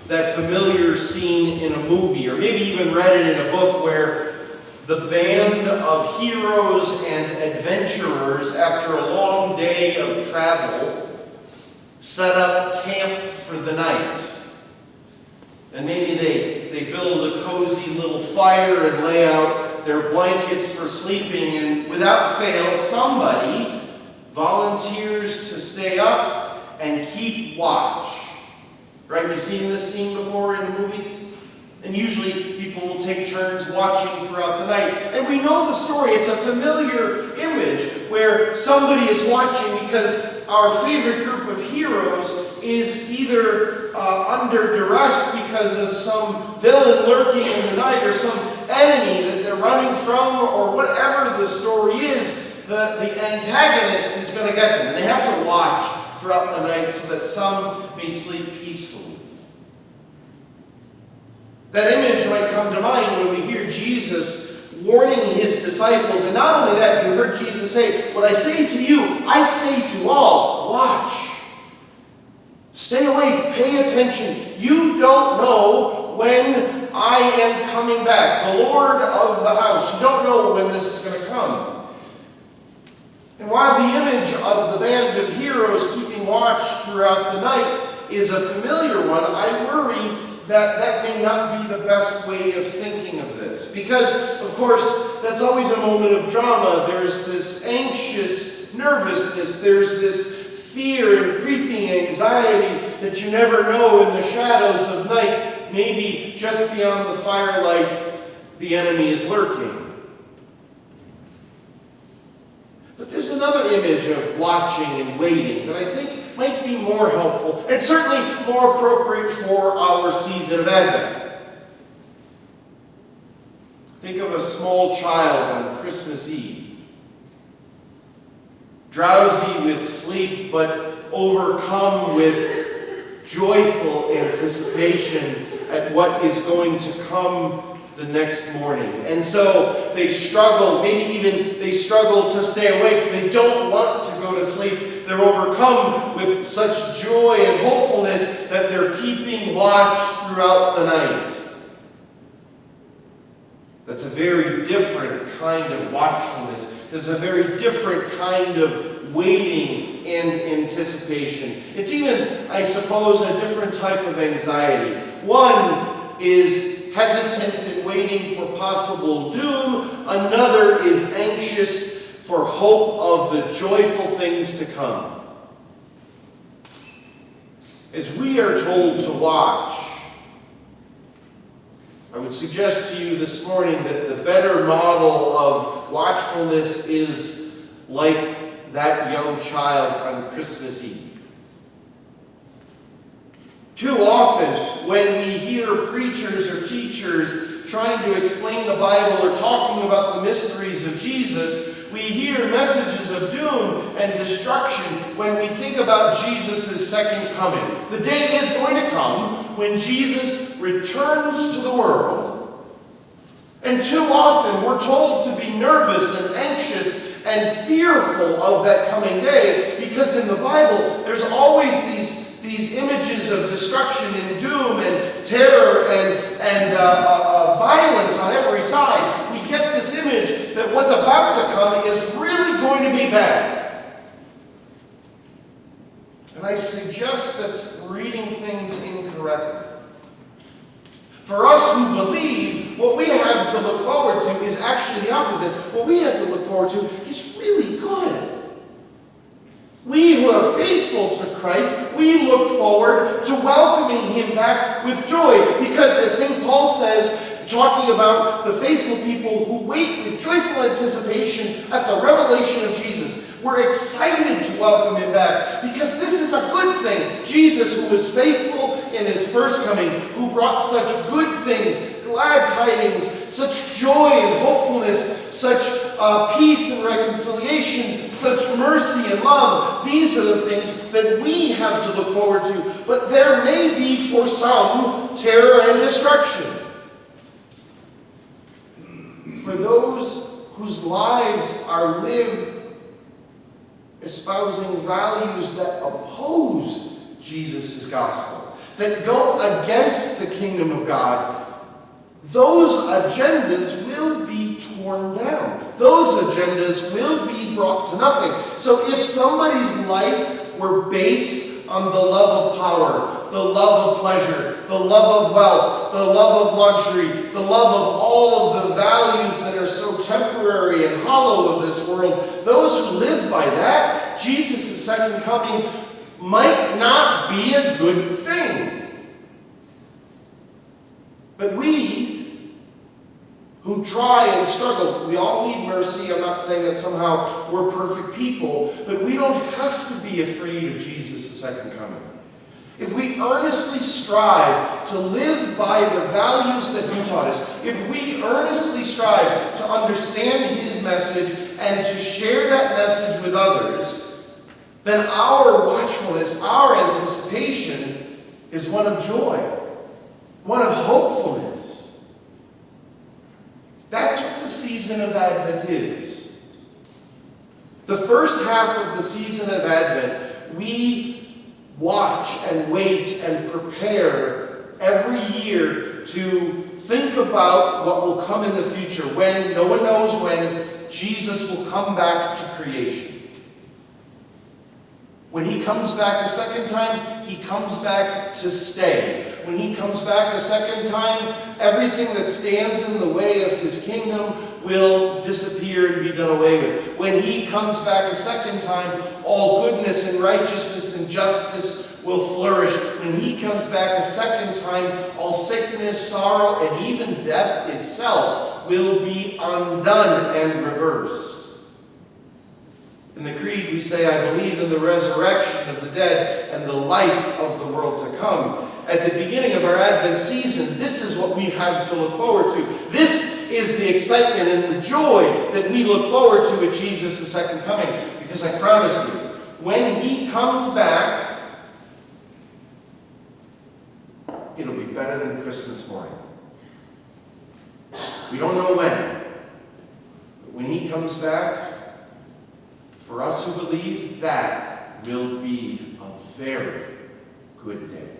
that familiar scene in a movie, or maybe even read it in a book, where the band of heroes and adventurers, after a long day of travel, set up camp for the night. And maybe they build a cozy little fire and lay out their blankets for sleeping, and without fail, somebody volunteers to stay up and keep watch. Right? You've seen this scene before in movies? And usually people will take turns watching throughout the night. And we know the story. It's a familiar image where somebody is watching because our favorite group of heroes is either under duress because of some villain lurking in the night, or some enemy that they're running from, or whatever the story is, the antagonist is going to get them. And they have to watch throughout the night so that some may sleep peacefully. That image might come to mind when we hear Jesus warning his disciples. And not only that, you heard Jesus say, "What I say to you, I say to all, watch. Stay awake, pay attention. You don't know when I am coming back. The Lord of the house, you don't know when this is going to come." And while the image of the band of heroes keeping watch throughout the night is a familiar one, I worry that may not be the best way of thinking of this. Because, of course, that's always a moment of drama. There's this anxious nervousness. There's this fear and creeping anxiety that you never know in the shadows of night. Maybe just beyond the firelight, the enemy is lurking. But there's another image of watching and waiting that I think might be more helpful, and certainly more appropriate for our season of Advent. Think of a small child on Christmas Eve, drowsy with sleep, but overcome with joyful anticipation at what is going to come the next morning. And so they struggle, maybe even they struggle to stay awake. They don't want to go to sleep. They're overcome with such joy and hopefulness that they're keeping watch throughout the night. That's a very different kind of watchfulness. There's a very different kind of waiting and anticipation. It's even, I suppose, a different type of anxiety. One is hesitant and waiting for possible doom. Another is anxious for hope of the joyful things to come. As we are told to watch, I would suggest to you this morning that the better model of watchfulness is like that young child on Christmas Eve. Too often, when we hear preachers or teachers trying to explain the Bible or talking about the mysteries of Jesus, we hear messages of doom and destruction when we think about Jesus' second coming. The day is going to come when Jesus returns to the world. And too often, we're told to be nervous and anxious and fearful of that coming day, because in the Bible, there's always these images of destruction and doom and terror and violence on every side. We get this image that what's about to come is really going to be bad. And I suggest that's reading things incorrectly. For us who believe, what we have to look forward to is actually the opposite. What we have to look forward to is really good. We who are faithful to Christ, we look forward to welcoming him back with joy. Because as St. Paul says, talking about the faithful people who wait with joyful anticipation at the revelation of Jesus, we're excited to welcome him back. Because this is a good thing. Jesus, who was faithful in his first coming, who brought such good things, glad tidings, such joy and hopefulness, such peace and reconciliation, such mercy and love. These are the things that we have to look forward to. But there may be for some terror and destruction. For those whose lives are lived espousing values that oppose Jesus' gospel, that go against the kingdom of God, those agendas will be torn down. Those agendas will be brought to nothing. So if somebody's life were based on the love of power, the love of pleasure, the love of wealth, the love of luxury, the love of all of the values that are so temporary and hollow of this world, those who live by that, Jesus' second coming might not be a good thing. But we who try and struggle, we all need mercy. I'm not saying that somehow we're perfect people, but we don't have to be afraid of Jesus' second coming. If we earnestly strive to live by the values that he taught us, if we earnestly strive to understand his message and to share that message with others, then our watchfulness, our anticipation is one of joy, one of hopefulness. That's what the season of Advent is. The first half of the season of Advent, we watch and wait and prepare every year to think about what will come in the future, when, no one knows when, Jesus will come back to creation. When he comes back a second time, he comes back to stay. When he comes back a second time, everything that stands in the way of his kingdom will disappear and be done away with. When he comes back a second time, all goodness and righteousness and justice will flourish. When he comes back a second time, all sickness, sorrow, and even death itself will be undone and reversed. In the Creed, we say, I believe in the resurrection of the dead and the life of the world to come. At the beginning of our Advent season, this is what we have to look forward to. This is the excitement and the joy that we look forward to at Jesus' second coming. Because I promise you, when he comes back, it'll be better than Christmas morning. We don't know when. But when he comes back, for us who believe, that will be a very good day.